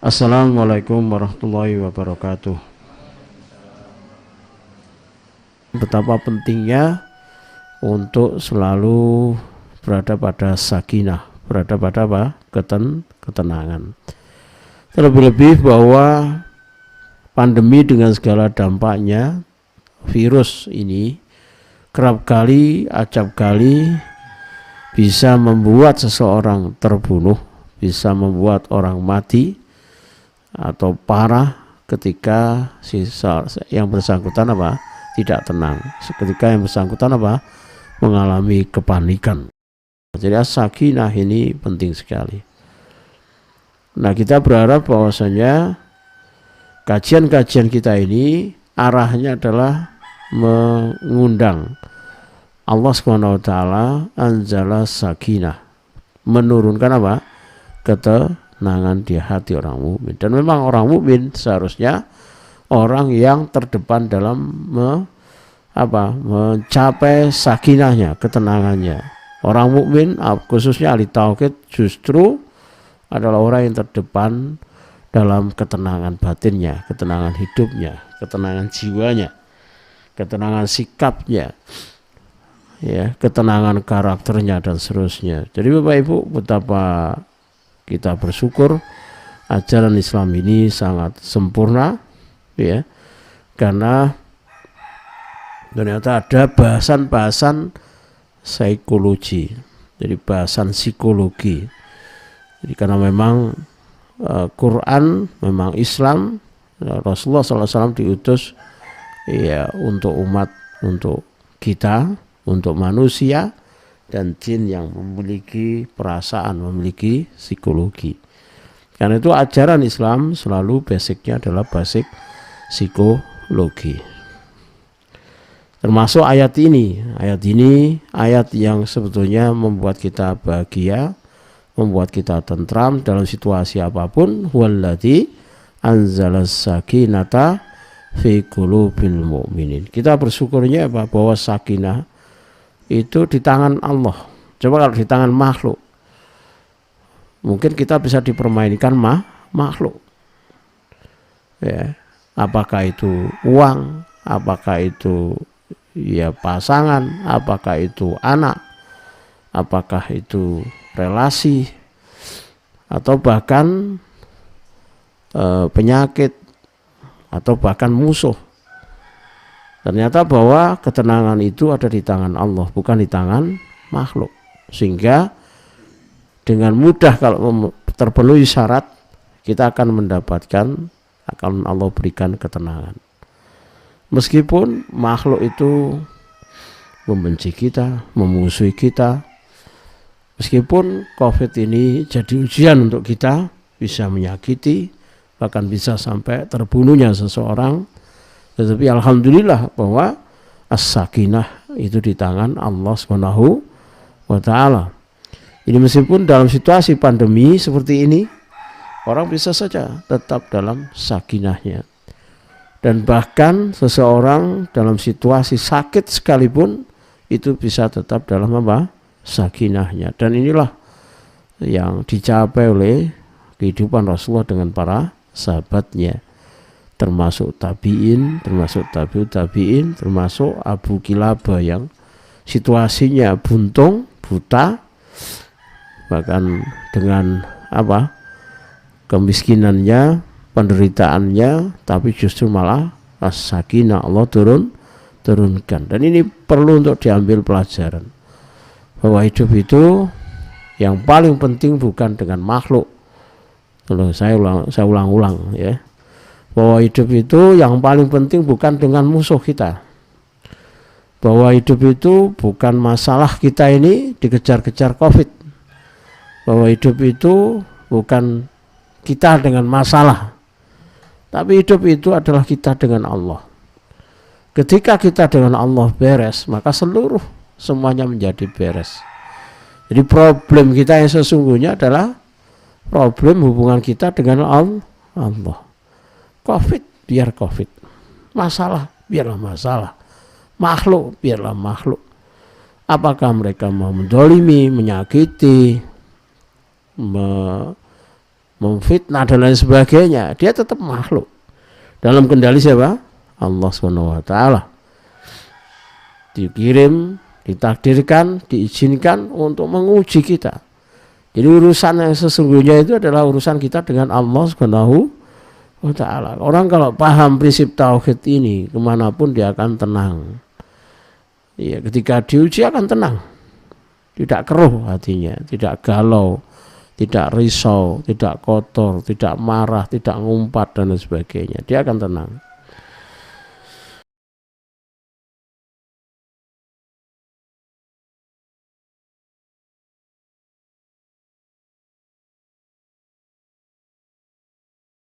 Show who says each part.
Speaker 1: Assalamualaikum warahmatullahi wabarakatuh. Betapa pentingnya untuk selalu berada pada sakinah, berada pada apa? Ketenangan. Terlebih-lebih bahwa pandemi dengan segala dampaknya, virus ini kerap kali, acap kali bisa membuat seseorang terbunuh, bisa membuat orang mati atau parah ketika yang bersangkutan tidak tenang, ketika yang bersangkutan mengalami kepanikan. Jadi sakinah ini penting sekali. Nah, kita berharap bahwasanya kajian-kajian kita ini arahnya adalah mengundang Allah SWT anzala sakinah, menurunkan ketenangan di hati orang mukmin. Dan memang orang mukmin seharusnya orang yang terdepan dalam mencapai sakinahnya, ketenangannya. Orang mukmin khususnya ahli tauhid justru adalah orang yang terdepan dalam ketenangan batinnya, ketenangan hidupnya, ketenangan jiwanya, ketenangan sikapnya, ya, ketenangan karakternya dan seterusnya. Jadi Bapak Ibu, betapa kita bersyukur ajaran Islam ini sangat sempurna, ya, karena ternyata ada bahasan-bahasan psikologi, jadi bahasan psikologi. Jadi karena memang Quran, memang Islam, Rasulullah SAW diutus ya untuk umat, untuk kita, untuk manusia dan jin yang memiliki perasaan, memiliki psikologi. Karena itu ajaran Islam selalu basicnya adalah basic psikologi. Termasuk ayat ini ayat yang sebetulnya membuat kita bahagia, membuat kita tentram dalam situasi apapun. Huwallazi anzalas sakinata fi qulubil mu'minin. Kita bersyukurnya bahwa sakinah itu di tangan Allah. Coba kalau di tangan makhluk, mungkin kita bisa dipermainkan makhluk. Ya, apakah itu uang, apakah itu ya pasangan, apakah itu anak, apakah itu relasi, atau bahkan penyakit, atau bahkan musuh. Ternyata bahwa ketenangan itu ada di tangan Allah, bukan di tangan makhluk. Sehingga dengan mudah kalau terpenuhi syarat, kita akan mendapatkan, akan Allah berikan ketenangan. Meskipun makhluk itu membenci kita, memusuhi kita, meskipun COVID ini jadi ujian untuk kita, bisa menyakiti, bahkan bisa sampai terbunuhnya seseorang, tetapi alhamdulillah bahwa as-sakinah itu di tangan Allah SWT. Ini meskipun dalam situasi pandemi seperti ini, orang bisa saja tetap dalam sakinahnya. Dan bahkan seseorang dalam situasi sakit sekalipun itu bisa tetap dalam sakinahnya. Dan inilah yang dicapai oleh kehidupan Rasulullah dengan para sahabatnya, termasuk tabi'in, termasuk tabi'ut tabi'in, termasuk Abu Kilabah yang situasinya buntung, buta, bahkan dengan kemiskinannya, penderitaannya, tapi justru malah as-sakinah Allah turunkan. Dan ini perlu untuk diambil pelajaran, bahwa hidup itu yang paling penting bukan dengan makhluk. Saya ulang ya, bahwa hidup itu yang paling penting bukan dengan musuh kita, bahwa hidup itu bukan masalah kita ini dikejar-kejar COVID, bahwa hidup itu bukan kita dengan masalah, tapi hidup itu adalah kita dengan Allah. Ketika kita dengan Allah beres, maka semuanya menjadi beres. Jadi problem kita yang sesungguhnya adalah problem hubungan kita dengan Allah. COVID biar COVID, masalah biarlah masalah, makhluk biarlah makhluk. Apakah mereka mau mendolimi, menyakiti, memfitnah dan lain sebagainya, dia tetap makhluk. Dalam kendali siapa? Allah Subhanahu wa taala. Dikirim, ditakdirkan, diizinkan untuk menguji kita. Jadi urusan yang sesungguhnya itu adalah urusan kita dengan Allah Subhanahu wa taala. Orang kalau paham prinsip tauhid ini, kemanapun dia akan tenang. Ya, ketika diuji akan tenang. Tidak keruh hatinya, tidak galau, tidak risau, tidak kotor, tidak marah, tidak ngumpat dan sebagainya. Dia akan tenang.